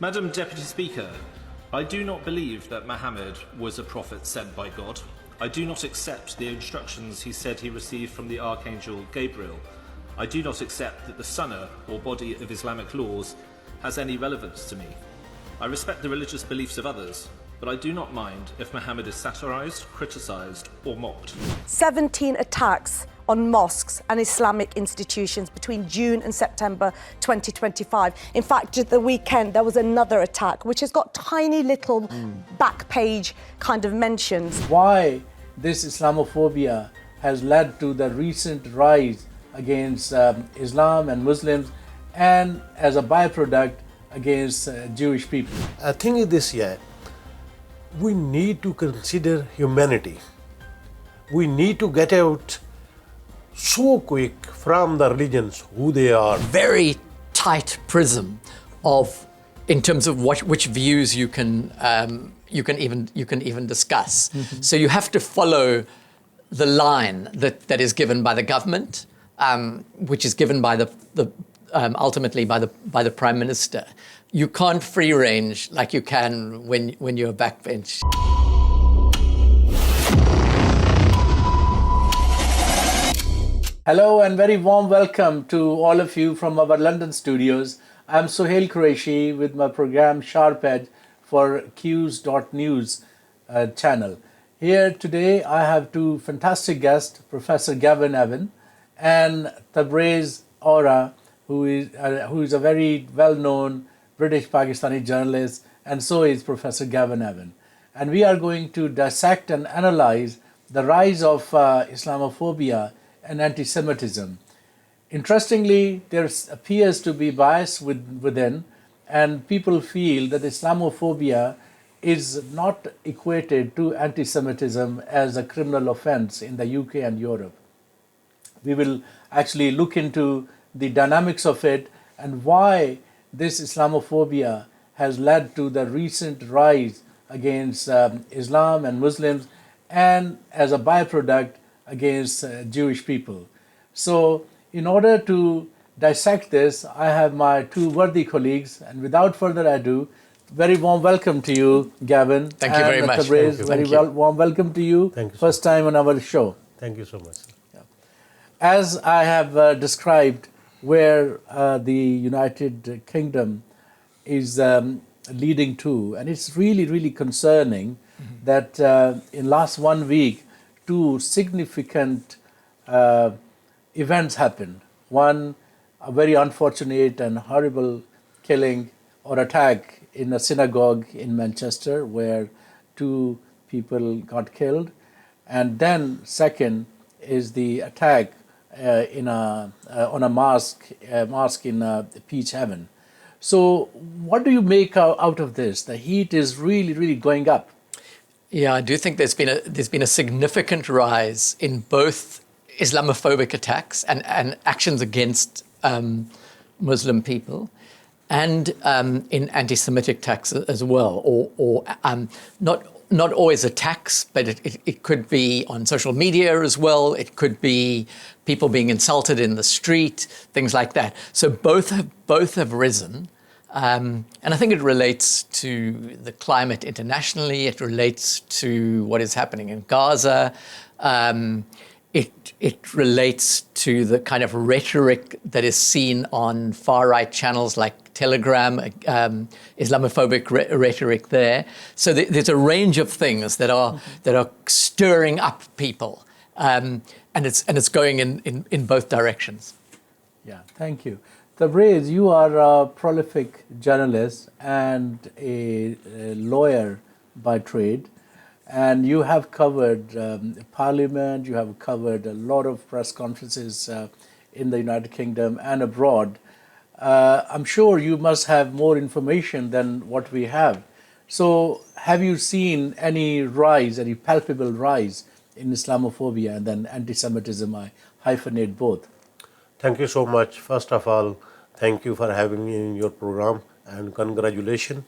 Madam Deputy Speaker, I do not believe that Muhammad was a prophet sent by God. I do not accept the instructions he said he received from the Archangel Gabriel. I do not accept that the sunnah, or body of Islamic laws, has any relevance to me. I respect the religious beliefs of others, but I do not mind if Muhammad is satirized, criticized, or mocked. 17 attacks on mosques and Islamic institutions between June and September 2025. In fact, at the weekend, there was another attack, which has got tiny little back page kind of mentions. Why this Islamophobia has led to the recent rise against Islam and Muslims, and as a byproduct against Jewish people. I think this year we need to consider humanity. We need to get out so quick from the religions who they are. Very tight prism of, in terms of which views you can even discuss. Mm-hmm. So you have to follow the line that is given by the government, which is given by ultimately by the Prime Minister. You can't free range like you can when you're a backbench. Hello and very warm welcome to all of you from our London studios. I'm Sohail Qureshi with my program Sharp Edge for Quews.news channel. Here today I have two fantastic guests, Professor Gavin and Tabraiz Aurah, who is a very well-known British Pakistani journalist, and so is Professor Gavin. And we are going to dissect and analyze the rise of Islamophobia and anti-Semitism. Interestingly, there appears to be bias within, and people feel that Islamophobia is not equated to anti-Semitism as a criminal offense in the UK and Europe. We will actually look into the dynamics of it and why this Islamophobia has led to the recent rise against Islam and Muslims, and as a byproduct against Jewish people. So in order to dissect this, I have my two worthy colleagues, and without further ado, very warm welcome to you, Gavin. Thank you very much. Tabraiz, warm welcome to you. Thank you. First time on our show. Thank you so much. As I have described, where the United Kingdom is leading to, and it's really concerning that in last 1 week, two significant events happened. One, a very unfortunate and horrible killing or attack in a synagogue in Manchester, where two people got killed. And then second is the attack on a mosque in Peach Haven. So what do you make out of this? The heat is really going up. Yeah, I do think there's been a significant rise in both Islamophobic attacks and actions against Muslim people, and in anti-Semitic attacks as well, or not always attacks, but it could be on social media as well. It could be people being insulted in the street, things like that. So both have risen. And I think it relates to the climate internationally. It relates to what is happening in Gaza. It relates to the kind of rhetoric that is seen on far-right channels like Telegram, Islamophobic rhetoric there. So there's a range of things that are stirring up people, and it's going in both directions. Yeah, thank you. Tabraiz, you are a prolific journalist and a lawyer by trade, and you have covered Parliament, you have covered a lot of press conferences in the United Kingdom and abroad. I'm sure you must have more information than what we have. So have you seen any palpable rise in Islamophobia and then anti-Semitism? I hyphenate both. Thank you so much. First of all, thank you for having me in your program, and congratulations.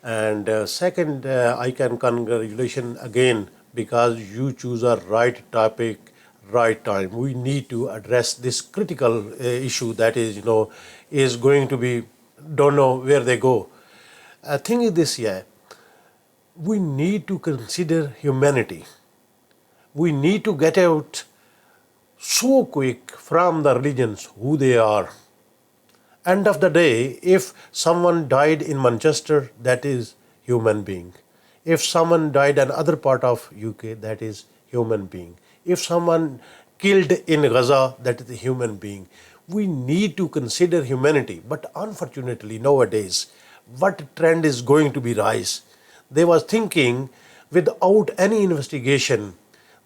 And second, I can congratulate again because you choose a right topic, right time. We need to address this critical issue that is going to be, don't know where they go. thing is this, we need to consider humanity. We need to get out so quick from the religions who they are. End of the day, if someone died in Manchester, that is human being. If someone died in other part of UK, that is human being. If someone killed in Gaza, that is a human being. We need to consider humanity. But unfortunately, nowadays, what trend is going to be rise? They was thinking without any investigation,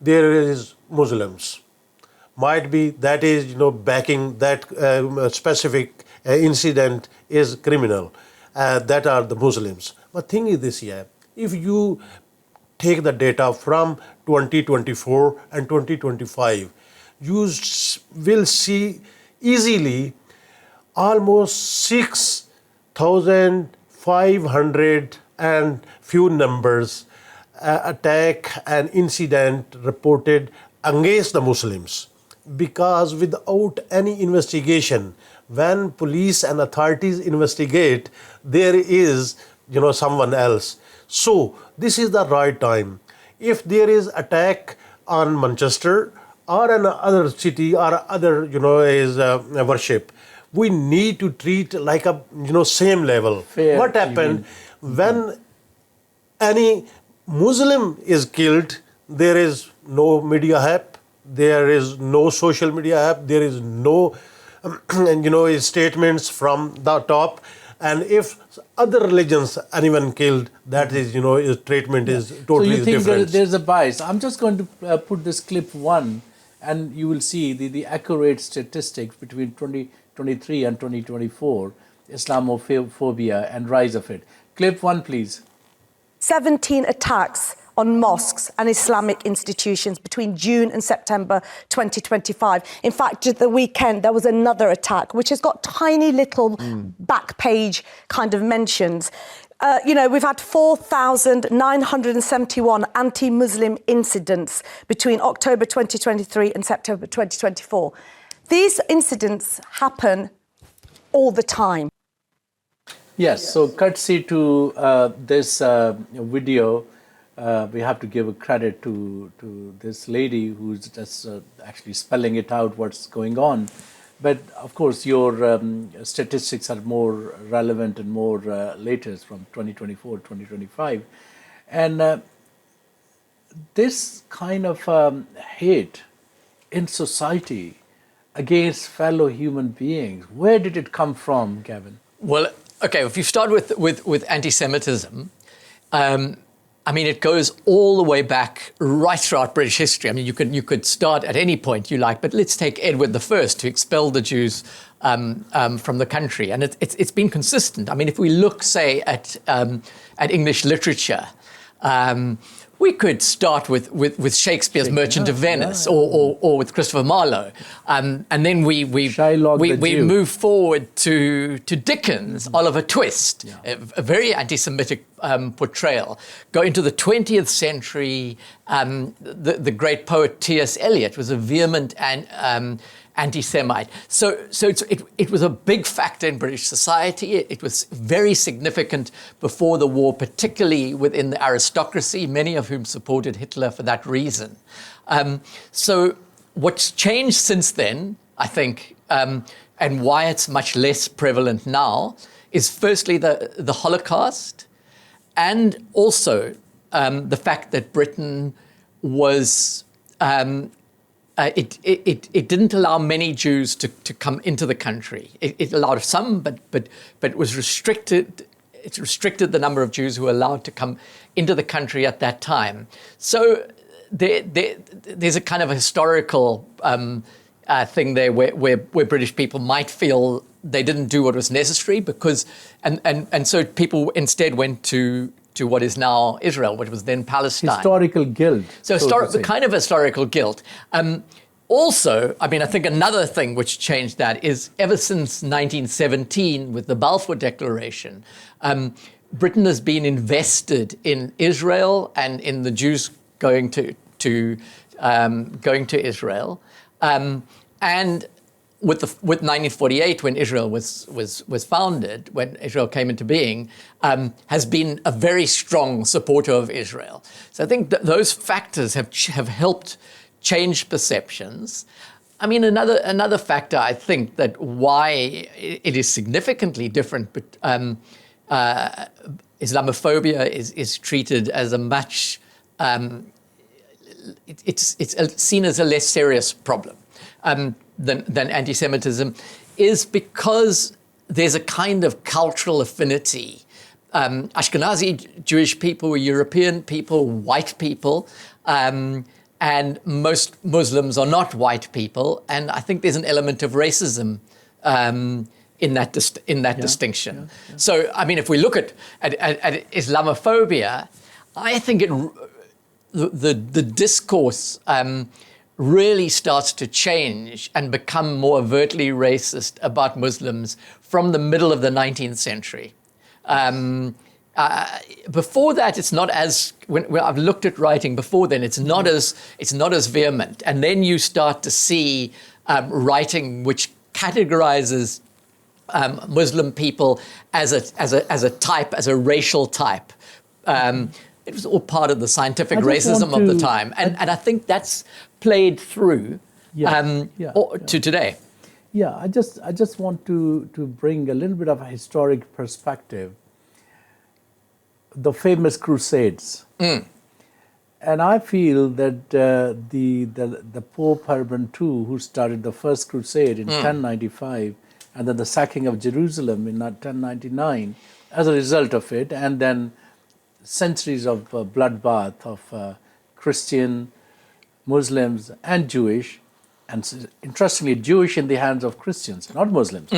there is Muslims. Might be that is, backing that specific incident is criminal. That are the Muslims. But thing is this, if you take the data from 2024 and 2025, you will see easily almost 6,500 and few numbers attack and incident reported against the Muslims. Because without any investigation, when police and authorities investigate, there is someone else. So this is the right time. If there is attack on Manchester or another city or other worship, we need to treat like a same level. Fair, what happened when any Muslim is killed? There is no media help. There is no social media app. There is no, statements from the top. And if other religions anyone killed, that is, his treatment is totally different. So you think there's a bias. I'm just going to put this clip one, and you will see the accurate statistics between 2023 and 2024, Islamophobia and rise of it. Clip one, please. 17 attacks on mosques and Islamic institutions between June and September 2025. In fact, at the weekend, there was another attack, which has got tiny little back page kind of mentions. We've had 4,971 anti-Muslim incidents between October 2023 and September 2024. These incidents happen all the time. Yes, so courtesy to this video, we have to give a credit to this lady who's just actually spelling it out what's going on. But of course, your statistics are more relevant and more latest from 2024, 2025. And this kind of hate in society against fellow human beings, where did it come from, Gavin? Well, okay, if you start with anti-Semitism, it goes all the way back right throughout British history. You could start at any point you like, but let's take Edward I to expel the Jews from the country, and it's been consistent. If we look, say, at English literature, we could start with Shakespeare's Merchant of Venice, or with Christopher Marlowe, and then we move forward to Dickens, Oliver Twist, a very anti-Semitic portrayal. Go into the 20th century, the great poet T.S. Eliot was a vehement anti-Semite. So it was a big factor in British society. It was very significant before the war, particularly within the aristocracy, many of whom supported Hitler for that reason. So what's changed since then, I think, and why it's much less prevalent now, is firstly the Holocaust, and also the fact that Britain was... It didn't allow many Jews to come into the country. It allowed some, but it was restricted. It restricted the number of Jews who were allowed to come into the country at that time. So there's a kind of a historical thing there where British people might feel they didn't do what was necessary because, and so people instead went to what is now Israel, what was then Palestine. Historical guilt. So kind of historical guilt. Also, I think another thing which changed that is ever since 1917 with the Balfour Declaration, Britain has been invested in Israel and in the Jews going to Israel. And with 1948, when Israel was founded, when Israel came into being, has been a very strong supporter of Israel. So I think that those factors have helped change perceptions. I mean, another factor, I think, that why it is significantly different, but Islamophobia is treated as a much, it's seen as a less serious problem than anti-Semitism, is because there's a kind of cultural affinity. Ashkenazi Jewish people were European people, white people, and most Muslims are not white people, and I think there's an element of racism in that distinction. Yeah. So, I mean, if we look at Islamophobia, I think the discourse really starts to change and become more overtly racist about Muslims from the middle of the 19th century. Before that, it's not as, when I've looked at writing before then, it's not as vehement. And then you start to see writing which categorizes Muslim people as a type, as a racial type. It was all part of the scientific racism of the time. And I think that's played through to today. Yeah, I just want to bring a little bit of a historic perspective. The famous Crusades. And I feel that the Pope Urban II, who started the first crusade in 1095, and then the sacking of Jerusalem in 1099, as a result of it, and then centuries of bloodbath of Christian, Muslims, and Jewish, and interestingly, Jewish in the hands of Christians, not Muslims.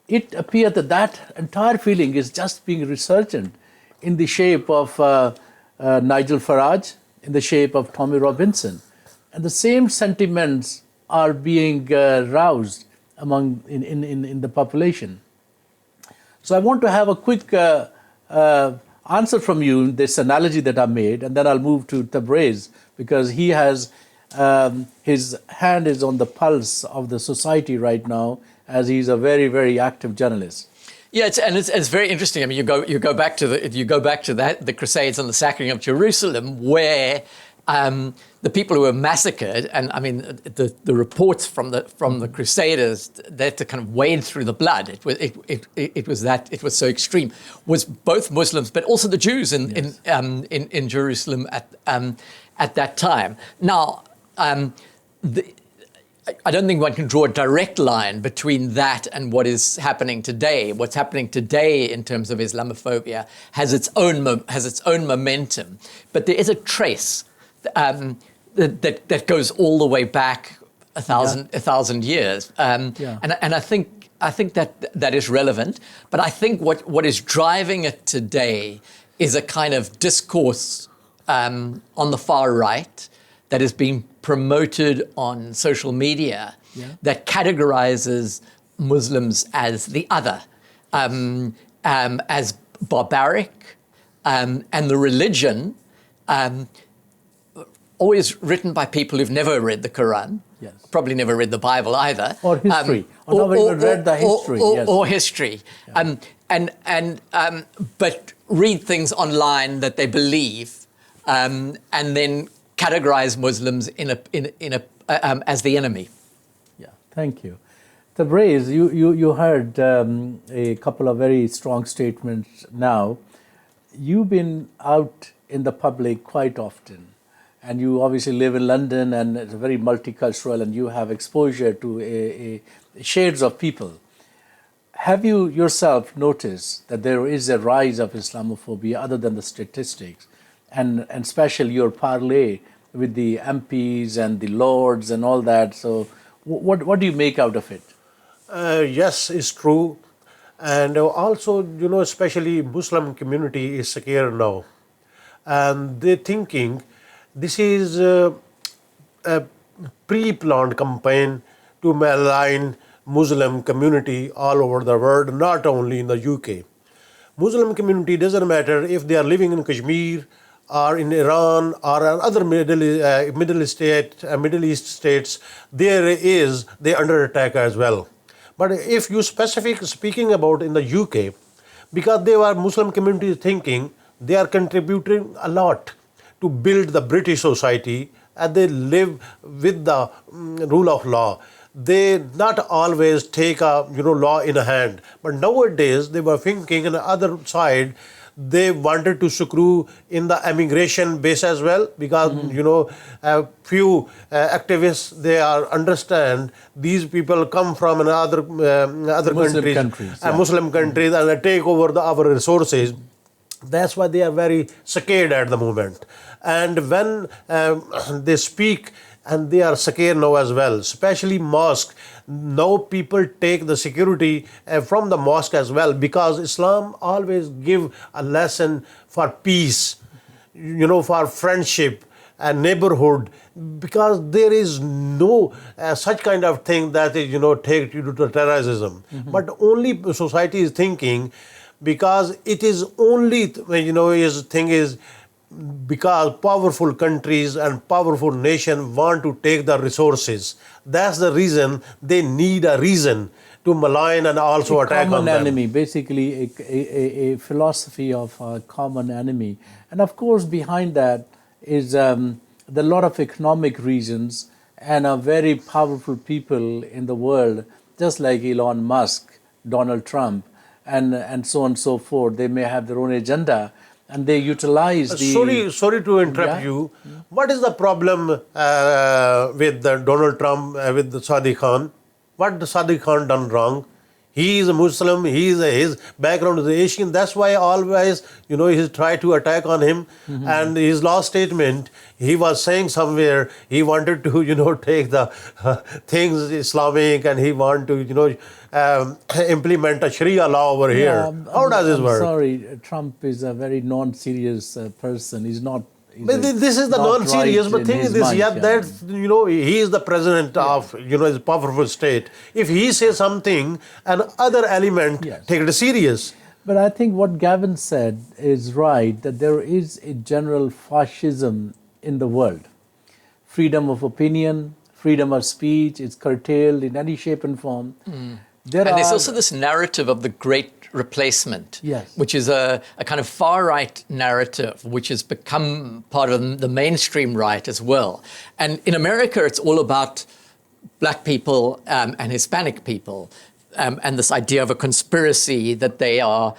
It appeared that entire feeling is just being resurgent in the shape of Nigel Farage, in the shape of Tommy Robinson. And the same sentiments are being roused in the population. So I want to have a quick answer from you, this analogy that I made, and then I'll move to Tabraiz, because he has, his hand is on the pulse of the society right now, as he's a very, very active journalist. Yeah, it's very interesting. I mean, you go back to the Crusades and the sacking of Jerusalem, where the people who were massacred, and I mean the reports from the Crusaders, they had to kind of wade through the blood. It was so extreme. Was both Muslims, but also the Jews in Jerusalem at that time. Now. I don't think one can draw a direct line between that and what is happening today. What's happening today in terms of Islamophobia has its own momentum, but there is a trace that goes all the way back a thousand years, and I think that is relevant. But I think what is driving it today is a kind of discourse on the far right that is being promoted on social media that categorizes Muslims as the other, as barbaric, and the religion, always written by people who've never read the Quran, probably never read the Bible either. Or history, or never even read the history. Or history. But read things online that they believe, and then categorize Muslims as the enemy. Yeah, thank you. Tabraiz, you heard a couple of very strong statements now. You've been out in the public quite often, and you obviously live in London, and it's very multicultural, and you have exposure to shades of people. Have you yourself noticed that there is a rise of Islamophobia other than the statistics? And especially your parlay with the MPs and the lords and all that. So what do you make out of it? Yes, it's true. And also, especially Muslim community is scared now. And they're thinking this is a pre-planned campaign to malign Muslim community all over the world, not only in the UK. Muslim community doesn't matter if they are living in Kashmir or in Iran or other Middle East states, they're under attack as well. But if you speaking about in the UK, because they were Muslim communities thinking they are contributing a lot to build the British society, and they live with the rule of law. They not always take law in a hand, but nowadays they were thinking on the other side. They wanted to screw in the immigration base as well, because a few activists they understand these people come from other Muslim countries, Muslim countries, and they take over our resources. That's why they are very scared at the moment. And when they speak, and they are scared now as well, especially mosque. Now people take the security from the mosque as well, because Islam always give a lesson for peace, for friendship and neighborhood, because there is no such kind of thing that is, take you to terrorism. But only society is thinking, because it is only, his thing is, because powerful countries and powerful nations want to take the resources. That's the reason they need a reason to malign and also attack on them. Common enemy, basically a philosophy of a common enemy. And of course behind that is the lot of economic reasons and a very powerful people in the world, just like Elon Musk, Donald Trump, and so on and so forth. They may have their own agenda, and they utilize the... Sorry to interrupt you. What is the problem with Donald Trump, with Sadiq Khan? What Sadiq Khan done wrong? He is a Muslim, his background is Asian. That's why always, he tried to attack on him. And his last statement, he was saying somewhere, he wanted to, take the things Islamic, and he want to, implement a Sharia law over here. How does this work? Sorry, Trump is a very non-serious person. He's not... But this is the non-serious, but thing is this, that's, he is the president of, his powerful state. If he says something, another element take it serious. But I think what Gavin said is right, that there is a general fascism in the world. Freedom of opinion, freedom of speech is curtailed in any shape and form. There's also this narrative of the great replacement, which is a kind of far-right narrative, which has become part of the mainstream right as well. And in America, it's all about black people and Hispanic people, and this idea of a conspiracy that they are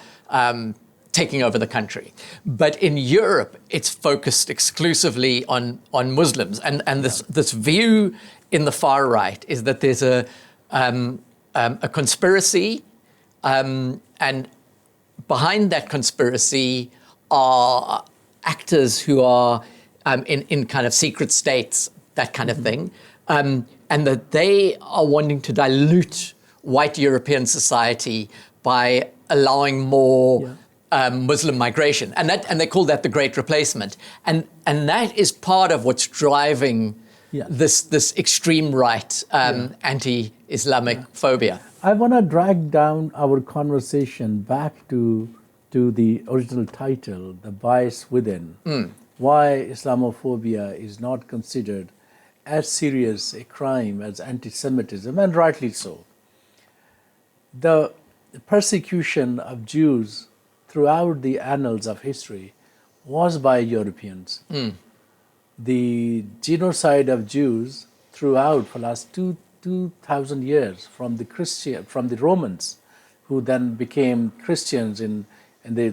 taking over the country. But in Europe, it's focused exclusively on Muslims. And this view in the far right is that there's a conspiracy, and behind that conspiracy are actors who are in kind of secret states, that kind of thing, and that they are wanting to dilute white European society by allowing more Muslim migration, and they call that the Great Replacement, and that is part of what's driving this extreme right anti-Islamic phobia. I want to drag down our conversation back to the original title, The Bias Within. Why Islamophobia is not considered as serious a crime as anti-Semitism, and rightly so. The persecution of Jews throughout the annals of history was by Europeans. The genocide of Jews throughout for the last 2,000 years from the Romans, who then became Christians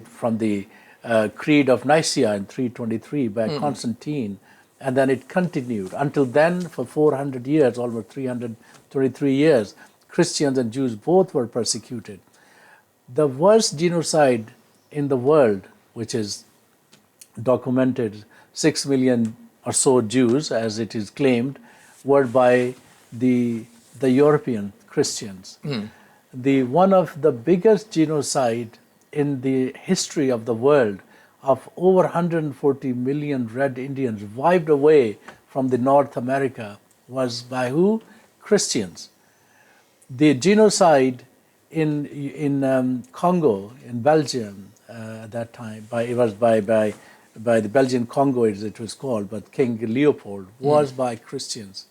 from the Creed of Nicaea in 323 by Constantine, and then it continued until then for 400 years, almost 323 years. Christians and Jews both were persecuted. The worst genocide in the world, which is documented, 6 million or so Jews, as it is claimed, were by the European Christians. One of the biggest genocide in the history of the world, of over 140 million Red Indians wiped away from the North America, was by who? Christians. The genocide in Congo, in Belgium, at that time, it was by by the Belgian Congo, as it was called, but King Leopold, was by Christians.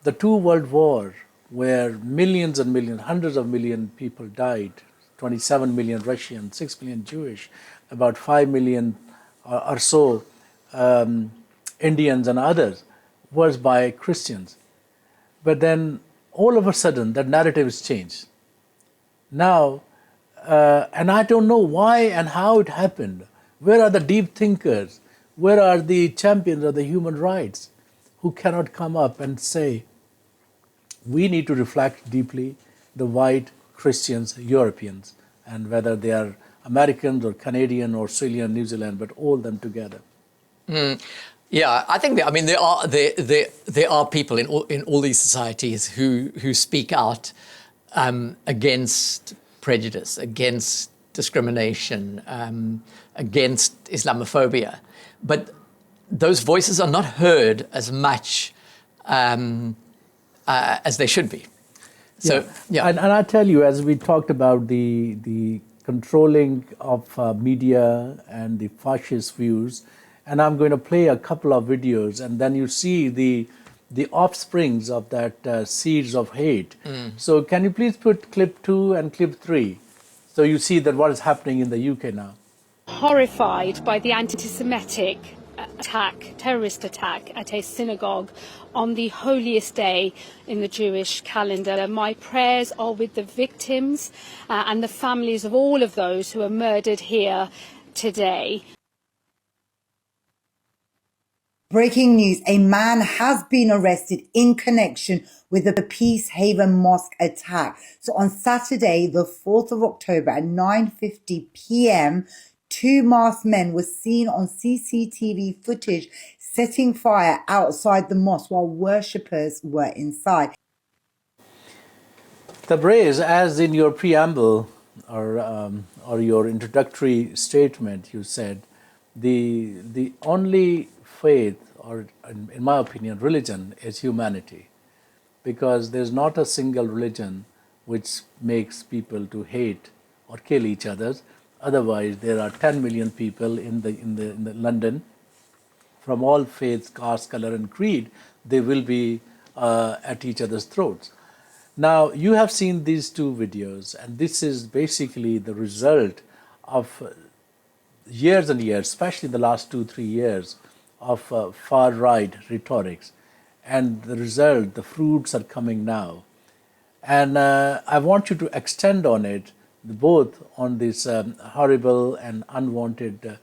The two world war, where millions and millions, hundreds of million people died, 27 million Russian, 6 million Jewish, about 5 million or so Indians and others, was by Christians. But then all of a sudden that narrative has changed. Now, and I don't know why and how it happened. Where are the deep thinkers? Where are the champions of the human rights who cannot come up and say, we need to reflect deeply the white Christians, Europeans, and whether they are Americans or Canadian or Australian, New Zealand, but all them together. Yeah, I think there are people in all these societies who speak out against prejudice, against discrimination, against Islamophobia, but those voices are not heard as much as they should be. So, yeah. And I tell you, as we talked about the controlling of media and the fascist views, and I'm going to play a couple of videos, and then you see the offsprings of that seeds of hate. So can you please put clip 2 and clip 3, so you see that what is happening in the UK now. Horrified by the anti-Semitic terrorist attack at a synagogue on the holiest day in the Jewish calendar. My prayers are with the victims and the families of all of those who are murdered here today. Breaking news, a man has been arrested in connection with the Peace Haven Mosque attack. So on Saturday, the 4th of October at 9:50 p.m., 2 masked men were seen on CCTV footage setting fire outside the mosque while worshippers were inside. Tabraiz, as in your preamble or your introductory statement, you said the only faith, or in my opinion, religion, is humanity, because there's not a single religion which makes people to hate or kill each other. Otherwise, there are 10 million people in the London from all faiths, caste, color, and creed. They will be at each other's throats. Now, you have seen these 2 videos, and this is basically the result of years and years, especially the last 2-3 years, of far-right rhetorics. And the result, the fruits are coming now. And I want you to extend on it, both on this horrible and unwanted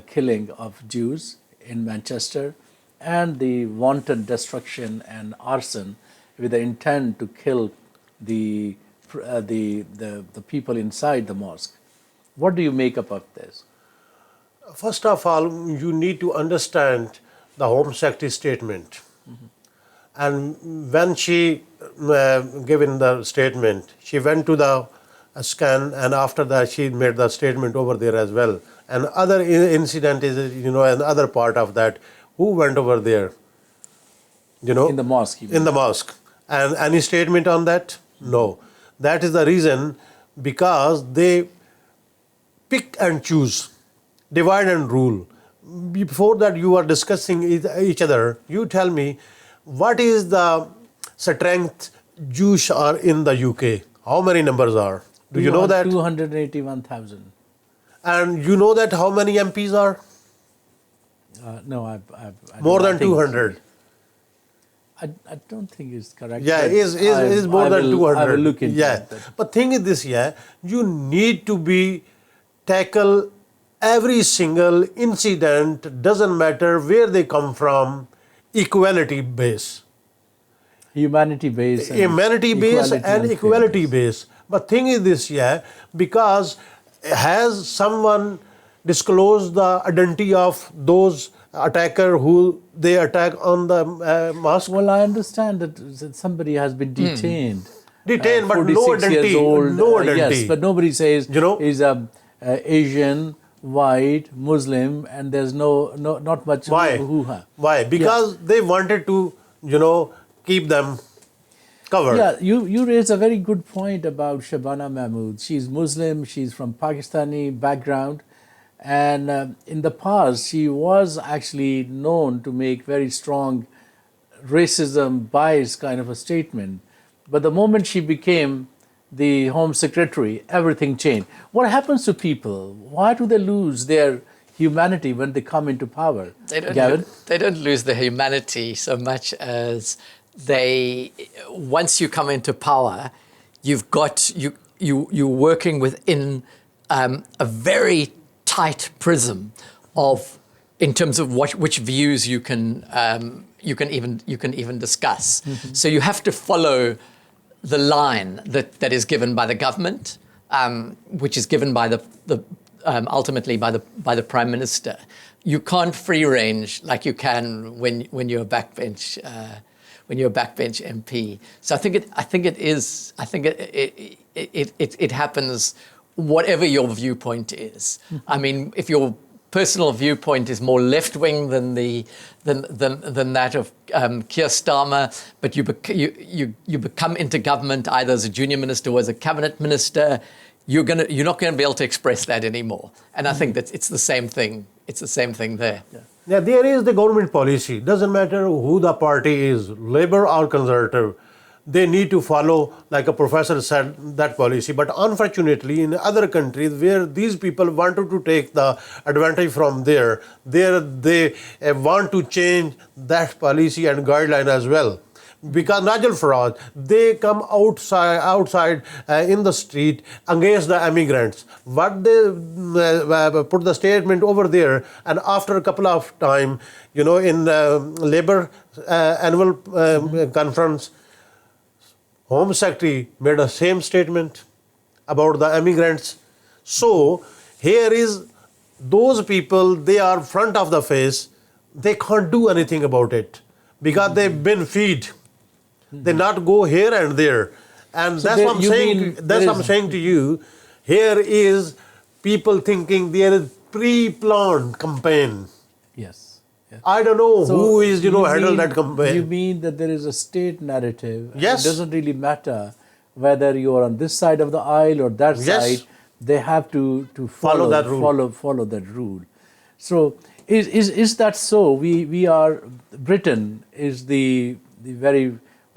killing of Jews in Manchester, and the wanton destruction and arson with the intent to kill the people inside the mosque. What do you make up of this? First of all, you need to understand the Home Secretary statement. And when she given the statement, she went to the scan, and after that she made the statement over there as well. And other incident is, another part of that. Who went over there? In the mosque. In the mosque. And any statement on that? No. That is the reason, because they pick and choose, divide and rule. Before that, you are discussing each other. You tell me, what is the strength Jews are in the UK? How many numbers are? Do you know that? 281,000. And you know that how many MPs are? No, I more than 200. I don't think it's correct. Yeah, it is more than 200. I will look into it. But thing is this, you need to tackle every single incident, doesn't matter where they come from, equality base. Humanity base. Humanity base and equality base. But thing is this, because has someone disclosed the identity of those attacker who they attack on the mosque? Well, I understand that somebody has been detained. Detained, but no 46 identity. years old. No identity. Yes, but nobody says he's Asian, white, Muslim, and there's not much hoo-ha. Why? Because they wanted to, keep them covered. Yeah, you raised a very good point about Shabana Mahmood. She's Muslim, she's from Pakistani background, And in the past, she was actually known to make very strong racism, bias kind of a statement. But the moment she became the Home Secretary, everything changed. What happens to people? Why do they lose their humanity when they come into power? Gavin? They don't lose their humanity so much as once you come into power, you're working within a very tight prism in terms of which views you can even discuss. Mm-hmm. So you have to follow the line that is given by the government, which is given by ultimately by the Prime Minister. You can't free range like you can when you're a backbench MP. So I think it happens whatever your viewpoint is. I mean, if your personal viewpoint is more left-wing than that of Keir Starmer, but you become into government either as a junior minister or as a cabinet minister, you're not going to be able to express that anymore. And I think that it's the same thing. It's the same thing there. Yeah, there is the government policy. Doesn't matter who the party is, Labour or Conservative, they need to follow, like a professor said, that policy. But unfortunately, in other countries where these people wanted to take the advantage from there they want to change that policy and guideline as well. Because Nigel Farage, they come outside in the street against the immigrants. What they put the statement over there, and after a couple of time, in Labour annual conference, Home Secretary made the same statement about the immigrants. So here is those people, they are front of the face, they can't do anything about it because they've been fed. They not go here and there. And so that's what I'm saying. That's what I'm saying to you. Here is people thinking there is pre-planned campaign. Yes. I don't know who is, handle that campaign. You mean that there is a state narrative? Yes. It doesn't really matter whether you are on this side of the aisle or that side. They have to follow that rule. Follow that rule. So is that so? We are, Britain is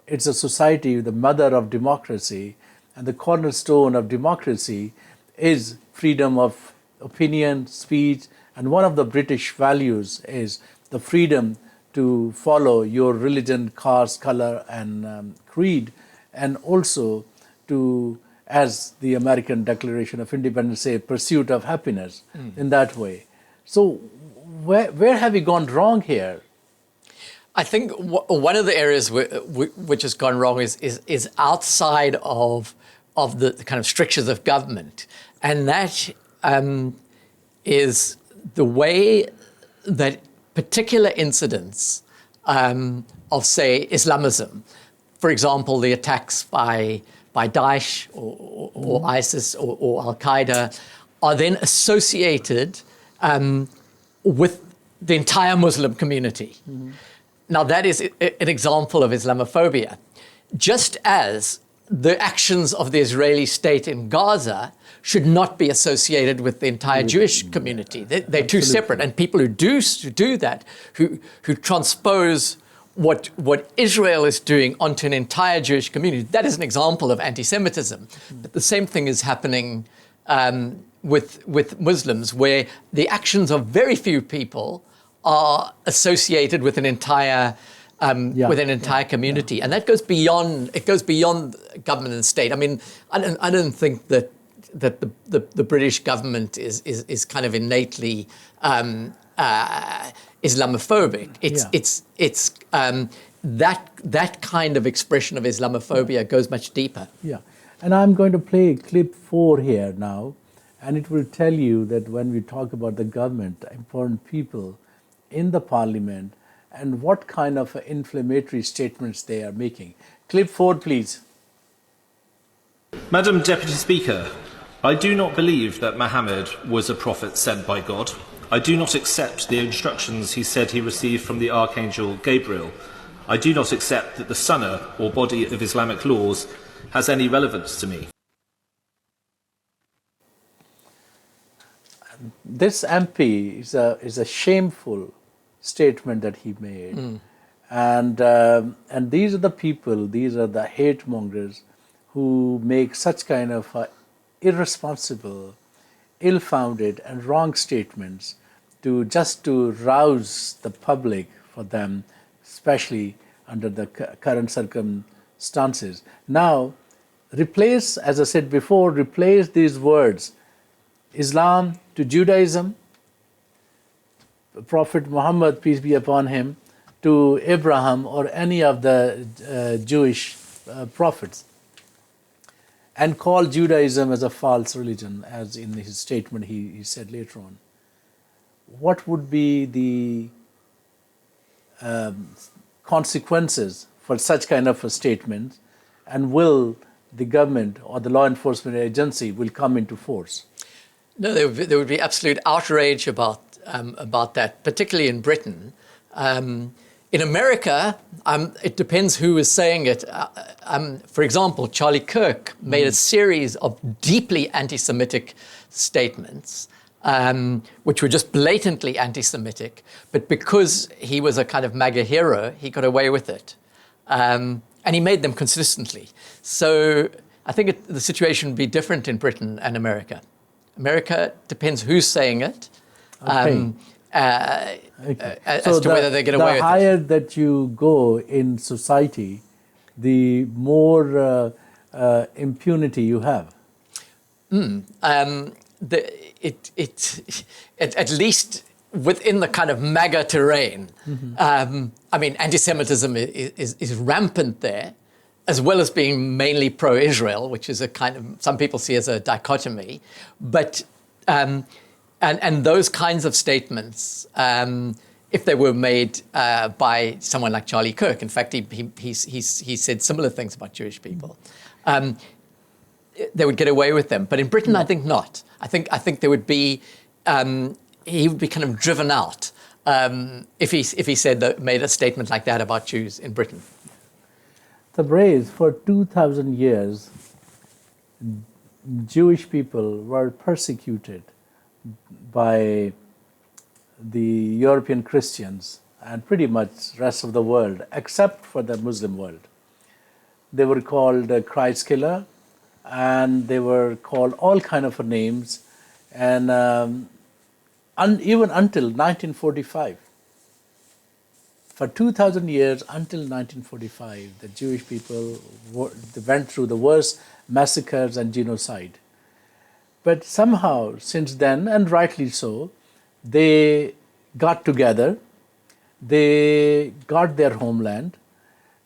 it's a society, the mother of democracy, and the cornerstone of democracy is freedom of opinion, speech, and one of the British values is the freedom to follow your religion, caste, color, and creed, and also to, as the American Declaration of Independence says, pursuit of happiness in that way. So where have we gone wrong here? I think one of the areas which has gone wrong is outside of the kind of strictures of government, and that is the way that particular incidents of, say, Islamism, for example, the attacks by Daesh or ISIS or Al-Qaeda, are then associated with the entire Muslim community. Now, that is an example of Islamophobia. Just as the actions of the Israeli state in Gaza should not be associated with the entire Jewish community. They're two separate. And people who do that, who transpose what Israel is doing onto an entire Jewish community, that is an example of anti-Semitism. But the same thing is happening with Muslims, where the actions of very few people are associated with an entire community, and that goes beyond government and state. I mean, I don't think that the British government is kind of innately Islamophobic. It's that kind of expression of Islamophobia goes much deeper. Yeah, and I'm going to play clip 4 here now, and it will tell you that when we talk about the government, important people in the parliament, and what kind of inflammatory statements they are making. Clip 4, please. Madam Deputy Speaker, I do not believe that Muhammad was a prophet sent by God. I do not accept the instructions he said he received from the Archangel Gabriel. I do not accept that the sunnah, or body of Islamic laws, has any relevance to me. this MP is a shameful statement that he made, and these are the people, these are the hate mongers who make such kind of irresponsible, ill-founded, and wrong statements to rouse the public for them, especially under the current circumstances. Now, replace, as I said before, replace these words, Islam to Judaism, Prophet Muhammad, peace be upon him, to Abraham or any of the Jewish prophets, and call Judaism as a false religion, as in his statement he said later on. What would be the consequences for such kind of a statement, and will the government or the law enforcement agency will come into force? No, there would be absolute outrage about that, particularly in Britain. In America, it depends who is saying it. For example, Charlie Kirk made a series of deeply anti-Semitic statements, which were just blatantly anti-Semitic, but because he was a kind of MAGA hero, he got away with it. And he made them consistently. So I think the situation would be different in Britain and America. America depends who's saying it. Okay. As to whether they get away with it. The higher that you go in society, the more impunity you have. At least within the kind of MAGA terrain, I mean, anti-Semitism is rampant there, as well as being mainly pro-Israel, which is a kind of, some people see as a dichotomy. But and those kinds of statements, if they were made by someone like Charlie Kirk, in fact, he said similar things about Jewish people, they would get away with them. But in Britain, I think not. I think there would be, he would be kind of driven out if he made a statement like that about Jews in Britain. Tabraiz, for 2,000 years, Jewish people were persecuted by the European Christians and pretty much rest of the world, except for the Muslim world. They were called Christ killer, and they were called all kind of names, and even until 1945. For 2,000 years, until 1945, the Jewish people went through the worst massacres and genocide. But somehow, since then, and rightly so, they got together, they got their homeland,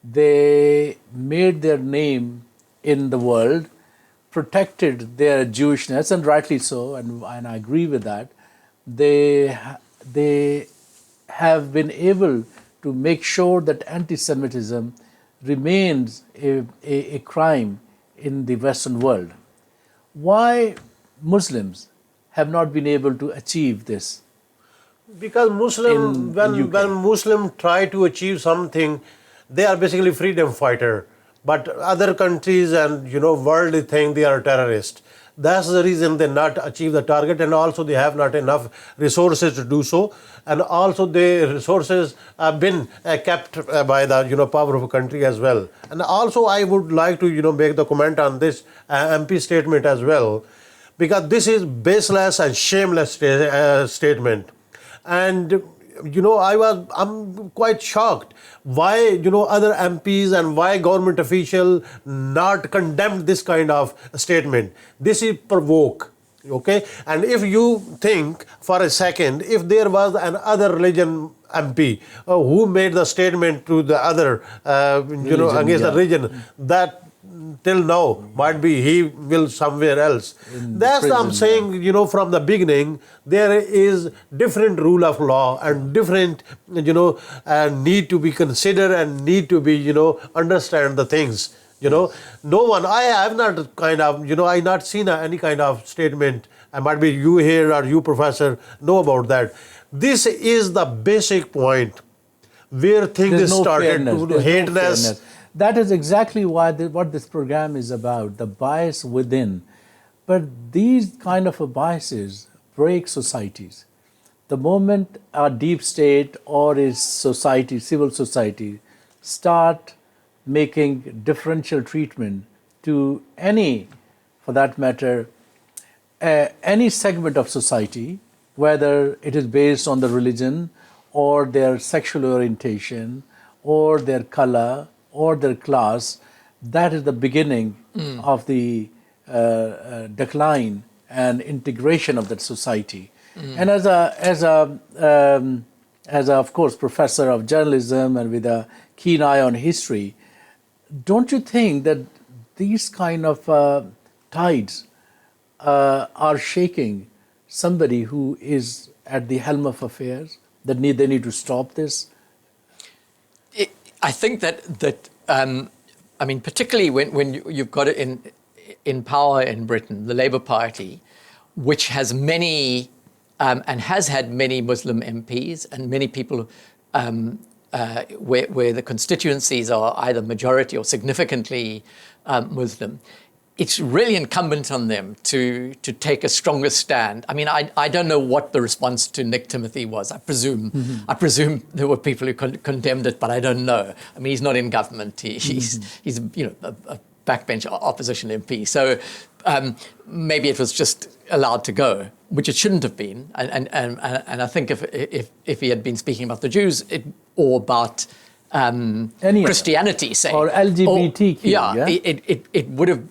they made their name in the world, protected their Jewishness, and rightly so, and I agree with that. They have been able to make sure that anti-Semitism remains a crime in the Western world. Why Muslims have not been able to achieve this? Because when Muslims try to achieve something, they are basically freedom fighter. But other countries and world think they are terrorists. That's the reason they not achieve the target, and also they have not enough resources to do so. And also the resources have been kept by the power of a country as well. And also I would like to make the comment on this MP statement as well, because this is baseless and shameless statement. And I'm quite shocked why other MPs and why government official not condemned this kind of statement. This is provoke, okay? And if you think for a second, if there was another religion MP who made the statement to the other, against the religion, that till now might be he will somewhere else. That's what I'm saying, from the beginning, there is different rule of law and different, need to be considered and need to be, understand the things. No one, I have not kind of, I not seen any kind of statement, and might be you here or you professor know about that. This is the basic point where things started to hateness. That is exactly what this program is about, the bias within. But these kind of biases break societies. The moment a deep state or a society, civil society, start making differential treatment to any, for that matter, any segment of society, whether it is based on the religion or their sexual orientation or their color or their class, that is the beginning of the decline and integration of that society. And as a of course professor of journalism and with a keen eye on history, don't you think that these kind of tides are shaking somebody who is at the helm of affairs? That they need to stop this. I think that I mean, particularly when you've got it in power in Britain, the Labour Party, which has many and has had many Muslim MPs and many people where the constituencies are either majority or significantly Muslim. It's really incumbent on them to take a stronger stand. I mean, I don't know what the response to Nick Timothy was. I presume there were people who condemned it, but I don't know. I mean, he's not in government. He's a backbench opposition MP. So maybe it was just allowed to go, which it shouldn't have been. And I think if he had been speaking about the Jews or about Christianity, say, or LGBTQ, it would have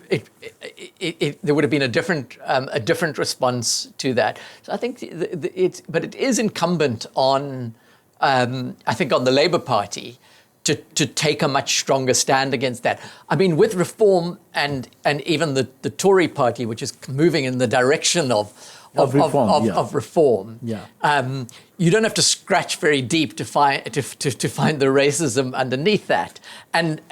there would have been a different response to that. So I think but it is incumbent on I think on the Labour Party to take a much stronger stand against that. I mean, with reform and even the Tory party, which is moving in the direction of reform. You don't have to scratch very deep to find the racism underneath that. And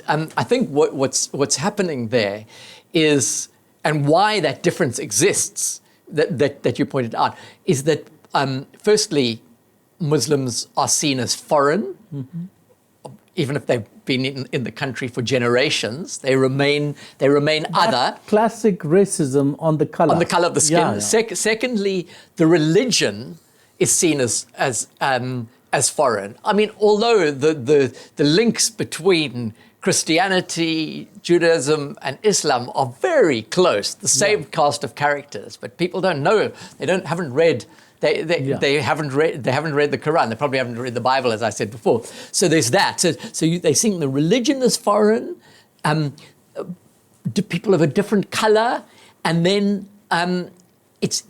I think what's happening there is, and why that difference exists that you pointed out, is that firstly, Muslims are seen as foreign. Even if they've been in the country for generations, they remain other. Classic racism on the color. On the color of the skin. Secondly, the religion is seen as foreign. I mean, although the links between Christianity, Judaism, and Islam are very close, the same cast of characters, but people don't know. They haven't read. They haven't read the Quran. They probably haven't read the Bible, as I said before. So there's that. So they think the religion is foreign. People of a different color, and then it's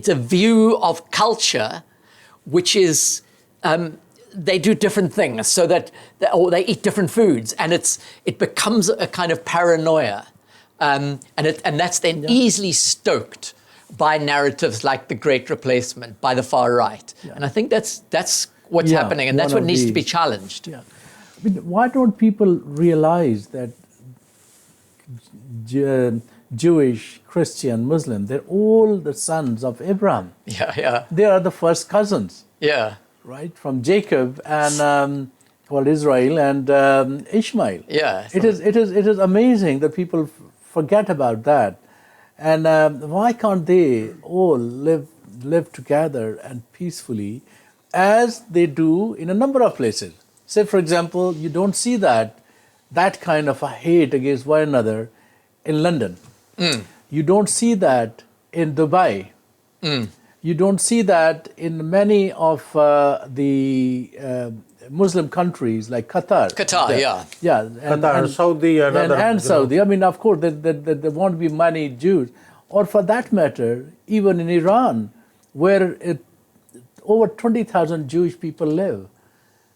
a view of culture, which is they do different things, so that or they eat different foods, and it becomes a kind of paranoia, and that's then easily stoked by narratives like the Great Replacement, by the far right. And I think that's what's happening, and that's what needs to be challenged. I mean, why don't people realize that Jewish, Christian, Muslim, they're all the sons of Abraham. They are the first cousins. Right? From Jacob and called Israel and Ishmael. It is amazing that people forget about that. And why can't they all live together and peacefully, as they do in a number of places? Say, for example, you don't see that kind of a hate against one another in London. You don't see that in Dubai. You don't see that in many of the Muslim countries like Qatar. And Saudi and Saudi. I mean, of course, there won't be many Jews, or for that matter, even in Iran, where over 20,000 Jewish people live.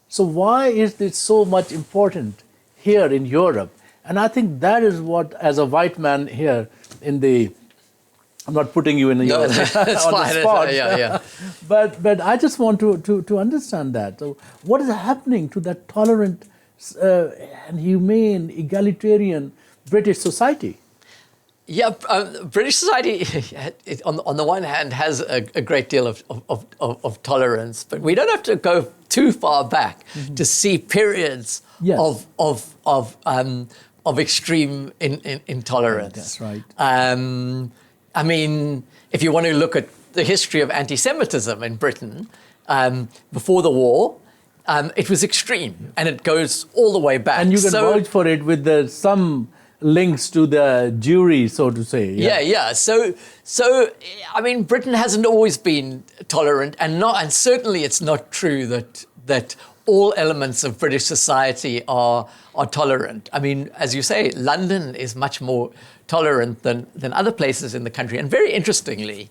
So why is this so much important here in Europe? And I think that is what, as a white man here in the, I'm not putting you in the on the spot. But I just want to understand that. So what is happening to that tolerant and humane, egalitarian British society? British society, on the one hand, has a great deal of tolerance, but we don't have to go too far back to see periods of extreme intolerance. That's right. I mean, if you want to look at the history of anti-Semitism in Britain before the war, it was extreme, and it goes all the way back. And you can vouch for it with some links to the Jewry, so to say. Yeah. So I mean, Britain hasn't always been tolerant, and certainly it's not true that all elements of British society are tolerant. I mean, as you say, London is much more tolerant than other places in the country. And very interestingly,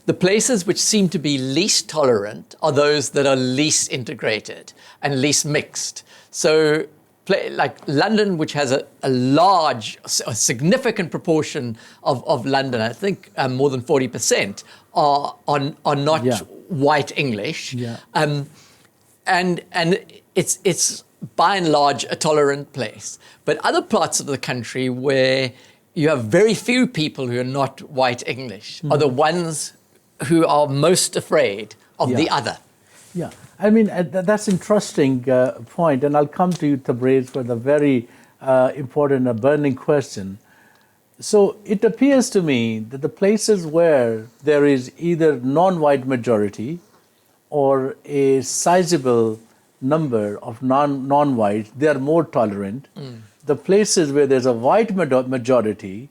the places which seem to be least tolerant are those that are least integrated and least mixed. So like London, which has a significant proportion of London, I think more than 40%, are not white English. Yeah. And it's by and large a tolerant place. But other parts of the country where you have very few people who are not white English are the ones who are most afraid of the other. Yeah, I mean, that's interesting point, and I'll come to you, Tabraiz, for the very important, burning question. So it appears to me that the places where there is either non-white majority or a sizable number of non-whites, they are more tolerant. The places where there's a white majority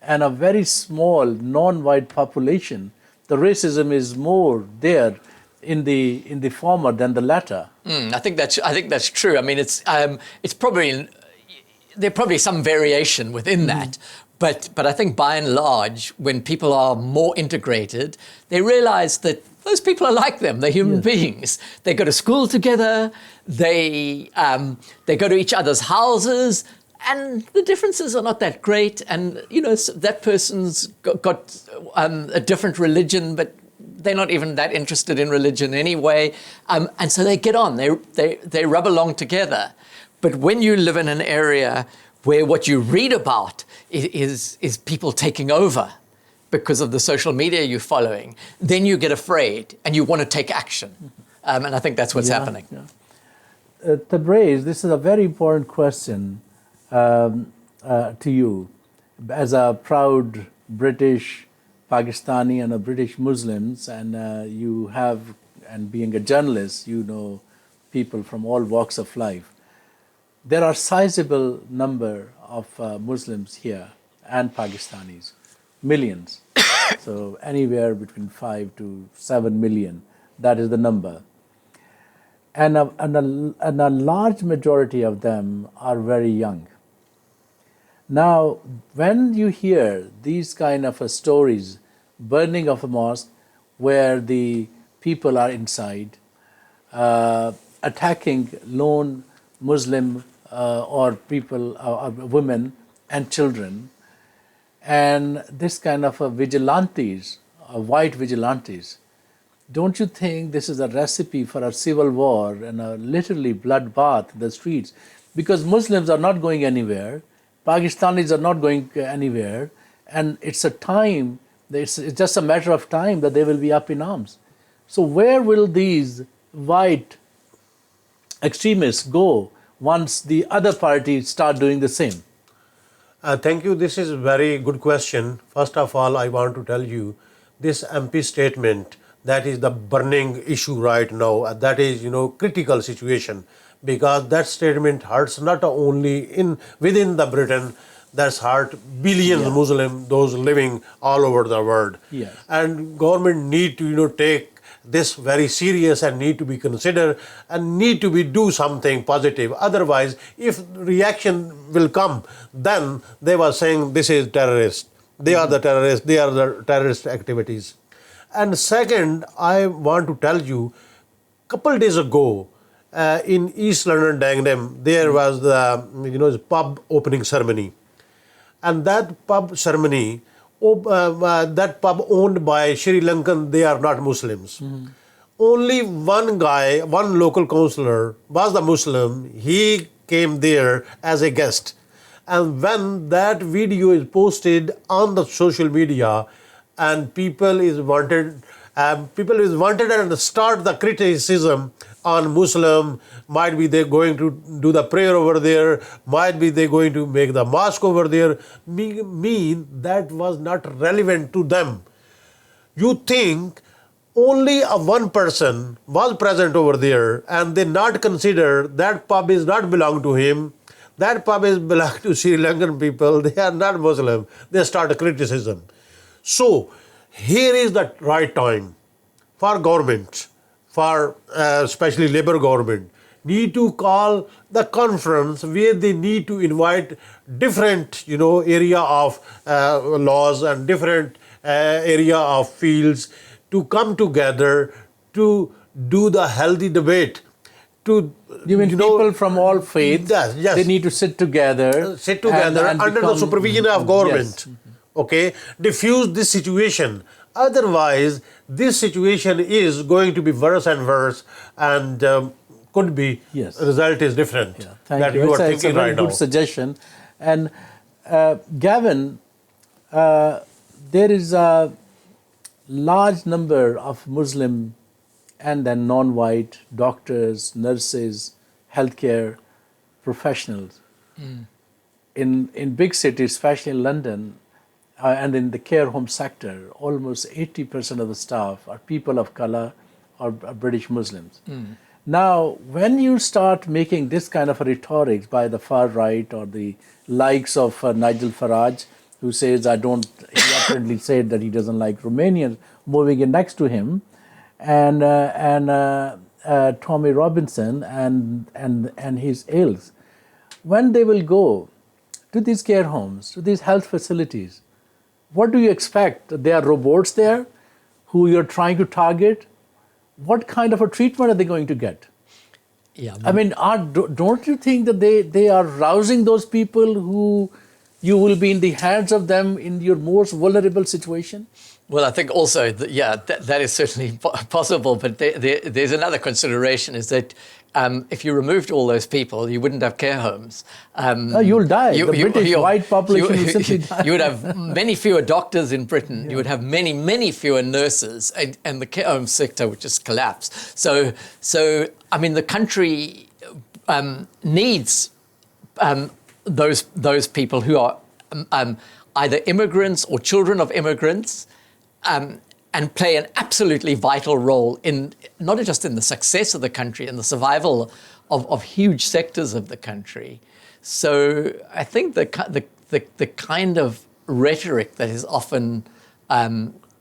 and a very small non-white population, the racism is more there in the former than the latter. I think that's true. I mean, it's probably there's probably some variation within that. But I think by and large, when people are more integrated, they realize that those people are like them. They're human beings. They go to school together. They go to each other's houses, and the differences are not that great. And that person's got a different religion, but they're not even that interested in religion anyway. And so they get on. They rub along together. But when you live in an area where what you read about is people taking over because of the social media you're following, then you get afraid and you want to take action. And I think that's what's happening. Yeah. Tabraiz, this is a very important question to you. As a proud British Pakistani and a British Muslims, and and being a journalist, you know people from all walks of life. There are sizable number of Muslims here and Pakistanis, millions. So anywhere between 5 to 7 million, that is the number. And a large majority of them are very young. Now, when you hear these kind of stories, burning of a mosque where the people are inside, attacking lone Muslim or people, women and children, and this kind of vigilantes, white vigilantes, don't you think this is a recipe for a civil war and a literally bloodbath in the streets? Because Muslims are not going anywhere, Pakistanis are not going anywhere, and it's just a matter of time that they will be up in arms. So where will these white extremists go once the other parties start doing the same? Thank you. This is a very good question. First of all, I want to tell you this MP statement, that is the burning issue right now. That is, critical situation, because that statement hurts not only within the Britain, that's hurt billions of Muslims, those living all over the world. Yeah. And government need to, take this very serious and need to be considered and need to do something positive. Otherwise, if reaction will come, then they were saying this is terrorist. They are the terrorists. They are the terrorist activities. And second, I want to tell you, couple days ago, in East London, Dagenham, there was the pub opening ceremony, and that pub ceremony. That pub owned by Sri Lankan, they are not Muslims. Only one guy, one local councillor was the Muslim. He came there as a guest. And when that video is posted on the social media and people is wanted People is wanted to start the criticism on Muslim. Might be they're going to do the prayer over there. Might be they're going to make the mosque over there. Mean that was not relevant to them. You think only one person was present over there and they not consider that pub is not belong to him. That pub is belong to Sri Lankan people. They are not Muslim. They start a criticism. So here is the right time for government, for especially Labour government, need to call the conference where they need to invite different, area of laws and different area of fields to come together to do the healthy debate. You mean people from all faiths? Yes. They need to sit together. And under the supervision of government. Yes. Okay, diffuse this situation. Otherwise, this situation is going to be worse and worse, and could be. Yes. Result is different. Yeah. Thank that you. you are It's thinking a very right good now. suggestion. And Gavin, there is a large number of Muslim and then non-white doctors, nurses, healthcare professionals in big cities, especially in London, and in the care home sector. Almost 80% of the staff are people of color or British Muslims. Now, when you start making this kind of a rhetoric by the far right or the likes of Nigel Farage, who says, he apparently said that he doesn't like Romanians moving in next to him, and Tommy Robinson and his ilks, when they will go to these care homes, to these health facilities, what do you expect? There are robots there who you're trying to target. What kind of a treatment are they going to get? Yeah, I mean, don't you think that they are rousing those people who you will be in the hands of them in your most vulnerable situation? Well, I think also, that is certainly possible. But there's another consideration, is that if you removed all those people, you wouldn't have care homes. You'll die. The British white population will simply die. You would have many fewer doctors in Britain. Yeah. You would have many, many fewer nurses, and the care home sector would just collapse. So I mean, the country needs those people who are either immigrants or children of immigrants, and play an absolutely vital role in not just in the success of the country and the survival of huge sectors of the country. So I think the kind of rhetoric that is often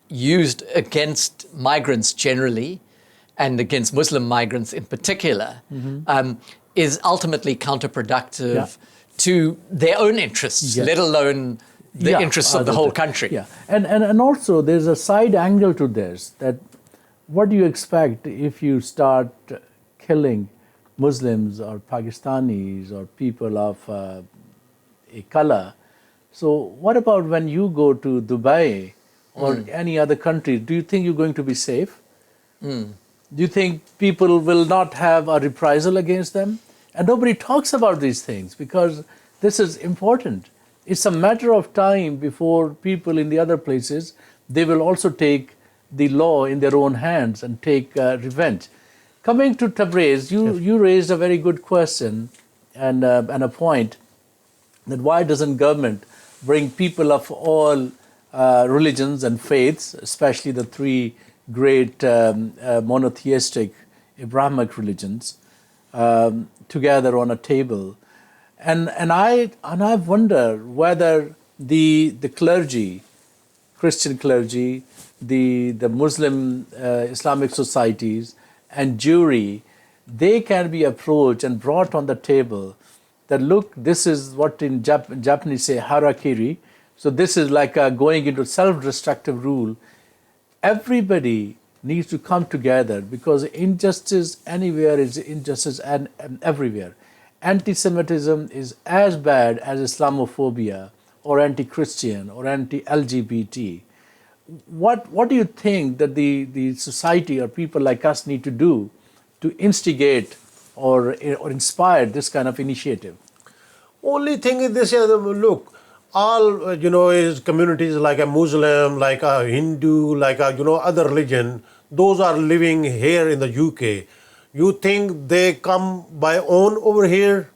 used against migrants generally and against Muslim migrants in particular is ultimately counterproductive to their own interests, let alone the interests of the whole country. Yeah, and also there's a side angle to this, that what do you expect if you start killing Muslims or Pakistanis or people of a color? So what about when you go to Dubai or any other country? Do you think you're going to be safe? Do you think people will not have a reprisal against them? And nobody talks about these things because this is important. It's a matter of time before people in the other places, they will also take the law in their own hands and take revenge. Coming to Tabraiz, you raised a very good question and a point, that why doesn't government bring people of all religions and faiths, especially the three great monotheistic Abrahamic religions, together on a table? And I wonder whether the clergy, Christian clergy, the Muslim Islamic societies and Jewry, they can be approached and brought on the table that, look, this is what in Japanese say harakiri. So this is like going into self-destructive rule. Everybody needs to come together because injustice anywhere is injustice and everywhere. Antisemitism is as bad as Islamophobia or anti-Christian or anti-LGBT. What do you think that the society or people like us need to do to instigate or inspire this kind of initiative? Only thing is this, look, all is communities like a Muslim, like a Hindu, like a other religion, those are living here in the UK. You think they come by own over here?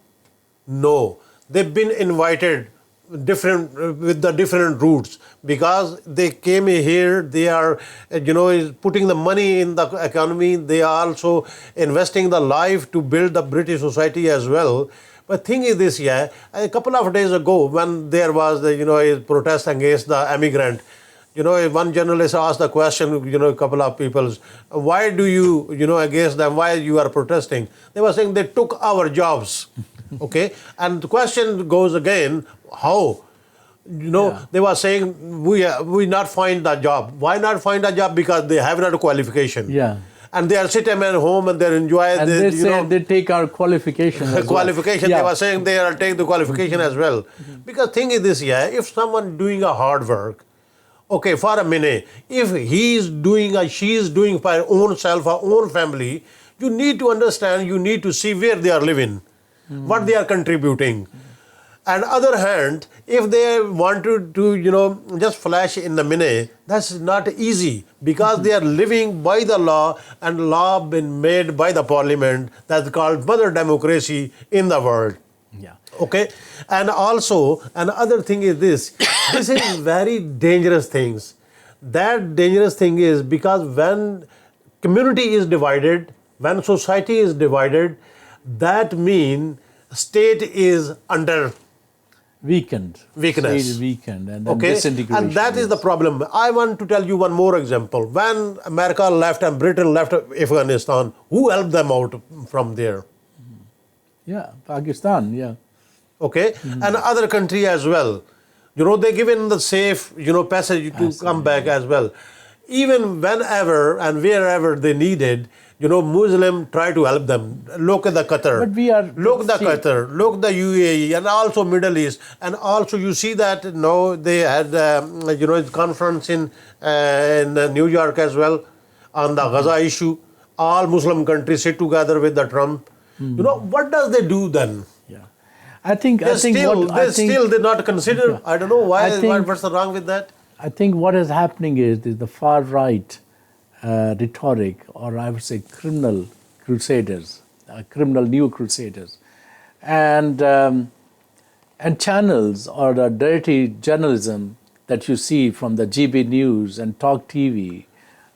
No, they've been invited with the different routes, because they came here. They are putting the money in the economy. They are also investing the life to build the British society as well. But thing is this, a couple of days ago when there was the protest against the emigrant, one journalist asked the question, a couple of people, why do you against them, why you are protesting? They were saying they took our jobs. Okay, and the question goes again, how? They were saying we not find the job. Why not find a job? Because they have not a qualification. Yeah. And they are sitting at home and they enjoy. And they say they take our qualification. Qualification. They were saying they are take the qualification as well. Because thing is this, if someone doing a hard work, okay, for a minute, if he is doing or she is doing for her own self, her own family, you need to understand. You need to see where they are living, what they are contributing. And other hand, if they want to just flash in the minute, that's not easy, because they are living by the law, and law been made by the parliament. That's called mother democracy in the world. Yeah. Okay. And also another thing is this. This is very dangerous things. That dangerous thing is because when community is divided, when society is divided, that means state is under weakness. Weakened and then disintegration. And that is the problem. I want to tell you one more example. When America left and Britain left Afghanistan, who helped them out from there? Yeah, Pakistan, yeah. Okay, and other country as well. They given the safe, passage to come back as well. Even whenever and wherever they needed, Muslim try to help them. Look at the Qatar. But we are... Look the Qatar. Look the UAE and also Middle East. And also you see that they had conference in New York as well on the Gaza issue. All Muslim countries sit together with the Trump. What does they do then? Yeah, I think they still did not consider. Yeah. I don't know why. What's wrong with that? I think what is happening is the far right rhetoric, or I would say criminal crusaders, criminal new crusaders, and channels, or the dirty journalism that you see from the GB News and Talk TV,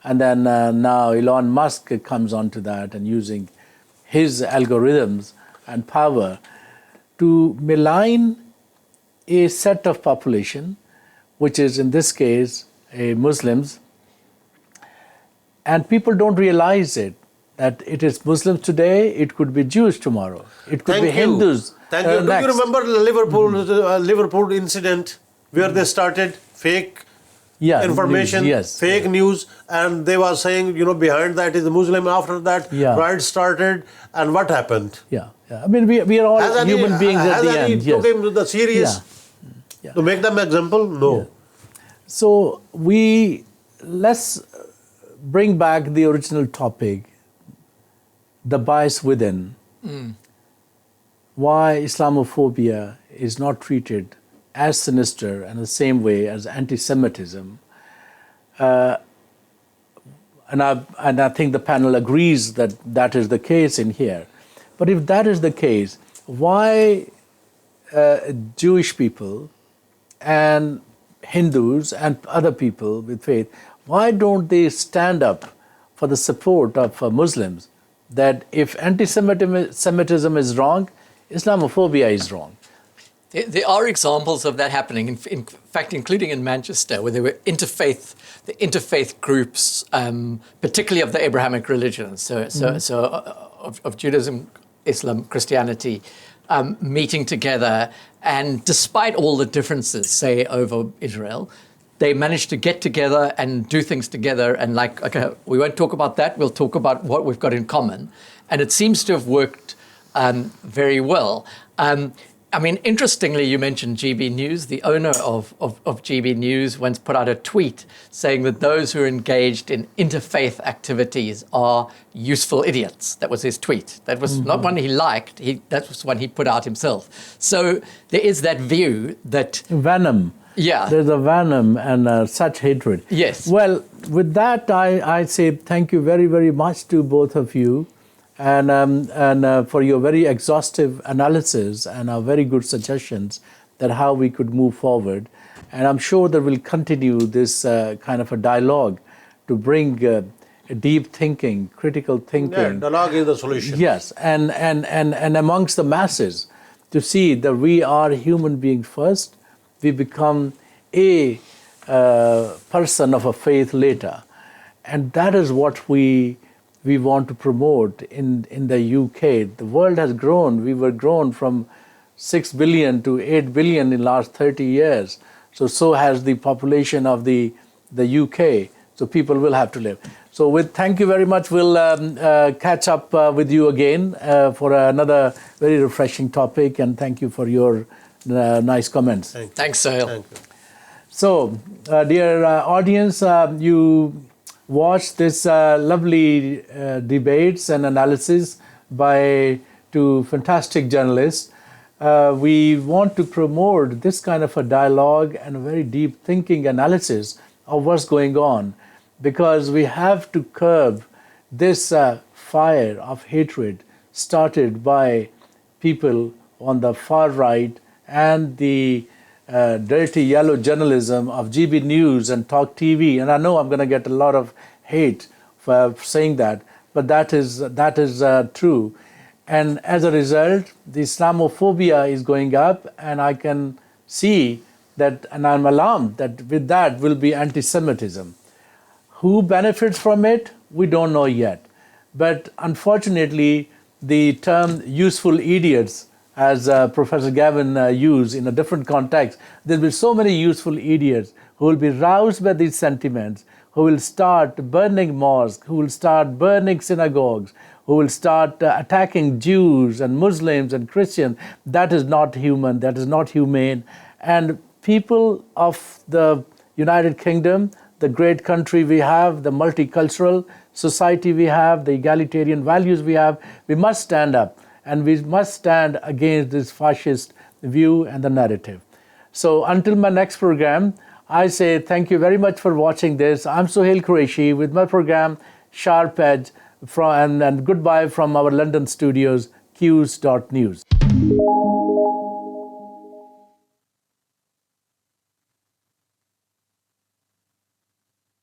and then now Elon Musk comes onto that and using his algorithms and power to malign a set of population, which is in this case Muslims. And people don't realize that it is Muslims today, it could be Jews tomorrow, it could be Hindus. Thank you. Do you remember the Liverpool incident where they started fake information, fake news, and they were saying, behind that is the Muslim. After that, riots started, and what happened? Yeah. I mean, we are all human beings at the end. Took him to the serious to make them example? No. Yeah. So let's bring back the original topic, the bias within. Why Islamophobia is not treated as sinister and the same way as anti-Semitism. And I think the panel agrees that that is the case in here. But if that is the case, why Jewish people and Hindus and other people with faith, why don't they stand up for the support of Muslims, that if anti-Semitism is wrong, Islamophobia is wrong? There are examples of that happening, in fact, including in Manchester, where there were the interfaith groups, particularly of the Abrahamic religions, so of Judaism, Islam, Christianity, meeting together. And despite all the differences, say, over Israel, they managed to get together and do things together. And okay, we won't talk about that. We'll talk about what we've got in common. And it seems to have worked very well. I mean, interestingly, you mentioned GB News. The owner of GB News once put out a tweet saying that those who are engaged in interfaith activities are useful idiots. That was his tweet. That was not one he liked. That was one he put out himself. So there is that view that... Venom. Yeah. There's a venom and such hatred. Yes. Well, with that, I say thank you very, very much to both of you. And for your very exhaustive analysis and our very good suggestions that how we could move forward. And I'm sure that we'll continue this kind of a dialogue to bring deep thinking, critical thinking. Yeah, dialogue is the solution. Yes, and amongst the masses to see that we are human beings first, we become a person of a faith later. And that is what we want to promote in the UK. The world has grown. We were grown from 6 billion to 8 billion in the last 30 years. So has the population of the UK. So people will have to live. So thank you very much. We'll catch up with you again for another very refreshing topic. And thank you for your nice comments. Thanks, Sohail. Thank you. So, dear audience, you watch this lovely debates and analysis by two fantastic journalists. We want to promote this kind of a dialogue and a very deep thinking analysis of what's going on, because we have to curb this fire of hatred started by people on the far right and the dirty yellow journalism of GB News and Talk TV. And I know I'm going to get a lot of hate for saying that, but that is true. And as a result, the Islamophobia is going up, and I can see that, and I'm alarmed that with that will be anti-Semitism. Who benefits from it? We don't know yet. But unfortunately, the term useful idiots, as Professor Gavin used in a different context, there will be so many useful idiots who will be roused by these sentiments, who will start burning mosques, who will start burning synagogues, who will start attacking Jews and Muslims and Christians. That is not human, that is not humane. And people of the United Kingdom, the great country we have, the multicultural society we have, the egalitarian values we have, we must stand up. And we must stand against this fascist view and the narrative. So until my next program, I say thank you very much for watching this. I'm Sohail Qureshi with my program Sharp Edge, and goodbye from our London studios, Quews.news.